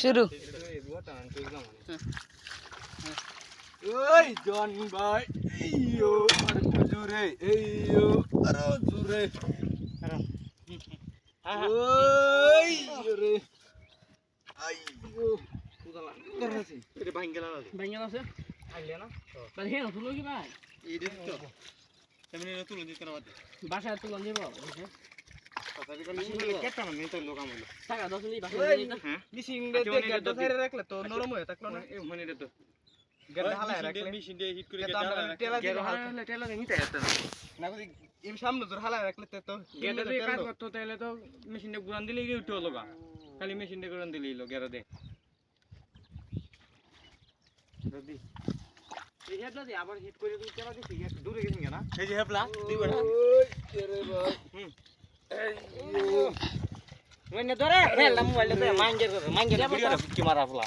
শুরু ওই জন ভাই এইও আর জোরে এইও আর জোরে ওই জোরে আইও কুদালা করছি এটা ভাঙ্গেলা আছে আইলে না বাদ হে তুলো কি ভাই এই দিছ তো তুমি না তুলো দিছ না বাদ বাসায় তুলো নিব কথা বলি মিশিং কেটটা না মেন তো লোক আমলো টাকা 10 নি বাসায় নিতা মিশিং দে গেট ধরে রাখলে তো নরম হয়ে থাকলো না এই মানে রে তো গেট হালা রাখলে মিশিং দে হিট করে গেট হালা টেলা নিতে যেত না কই এম সামনে তোর হালা রাখলে তো গেট যদি কাজ করতে তাহলে তো মেশিন দে গুরান দিলেই উঠে হলো গা খালি মেশিন দে গুরান দিলেই হলো গেরা দে যদি এই হেবলা দি আবার হিট করে তুই টেলা দিছিস একটু দূরে গেছিস না এই যে হেবলা দিবা না ওই রে ভাই এই ওই নে ধরে খেললাম মোবাইল ধরে মাইন্ডের ভিডিওটা কি মারা ফলা